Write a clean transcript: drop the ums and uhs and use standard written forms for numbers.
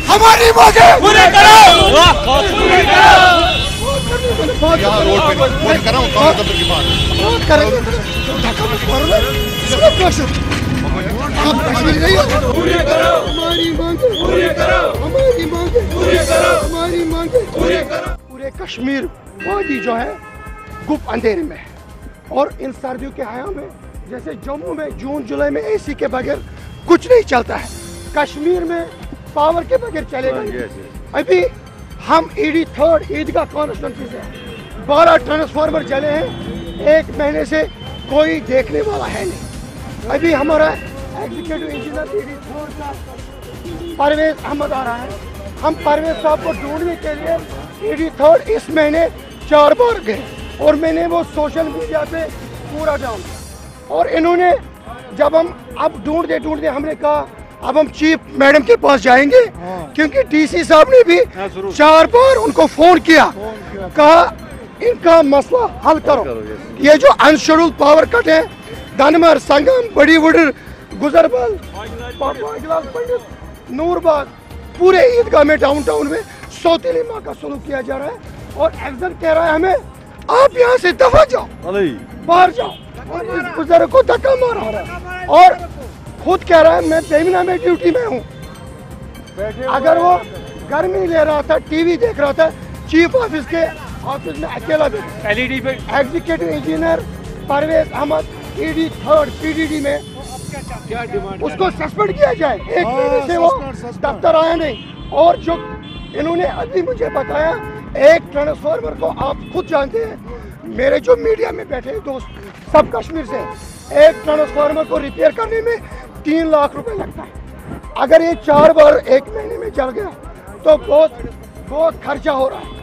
हमारी मांगे पूरे करो। यहाँ रोड पे फोन कर रहा हूँ की बात करेंगे। पूरे करो हमारी मांगे, पूरे करो हमारी मांगे, पूरे करो हमारी मांगे, पूरे करो। पूरे कश्मीर वादी जो है गुप्त अंधेरे में है और इन सर्दियों के हया में जैसे जम्मू में जून जुलाई में एसी के बगैर कुछ नहीं चलता है, कश्मीर में पावर के बगैर चलेगा। अभी हम ईद-3 ईदगाह कॉन्स्टिट्यूंसी से 12 ट्रांसफार्मर जले हैं, 1 महीने से कोई देखने वाला है नहीं। अभी हमारा एग्जीक्यूटिव इंजीनियर ईद-3 का परवेज अहमद आ रहा है, हम परवेज साहब को ढूंढने के लिए ईद-3 इस महीने 4 बार गए और मैंने वो सोशल मीडिया पे पूरा डाउन। और इन्होंने जब हम अब ढूंढते हमने कहा अब हम चीफ मैडम के पास जाएंगे, क्योंकि डीसी साहब ने भी 4 बार उनको फोन किया, कहा इनका मसला हल करो। ये जो अनशेड्यूल्ड पावर कट है धनमर, संगम, बड़ी वुडर, गुजरबल, नूरबाग, पूरे ईदगाह में डाउनटाउन में सौतेली माँ का सलूक किया जा रहा है और एक्शन कह रहा है हमें आप यहाँ से दफा जाओ, बाहर जाओ, और इस बुजुर्ग को धक्का मारा और खुद कह रहा है मैं बेमिना में ड्यूटी में हूँ। अगर वो गर्मी ले रहा था, टीवी देख रहा था, चीफ ऑफिस में अकेला भी एलईडी पे एग्जीक्यूटिव इंजीनियर परवेज अहमद ईद-3 पीडीडी में क्या डिमांड, उसको सस्पेंड किया जाए। 1 महीने से वो दफ्तर आया नहीं। और जो इन्होंने अभी मुझे बताया, एक ट्रांसफार्मर को आप खुद जानते हैं, मेरे जो मीडिया में बैठे दोस्त सब कश्मीर से, एक ट्रांसफार्मर को रिपेयर करने में 3 लाख रुपए लगता है। अगर ये 4 बार 1 महीने में चल गया तो बहुत खर्चा हो रहा है।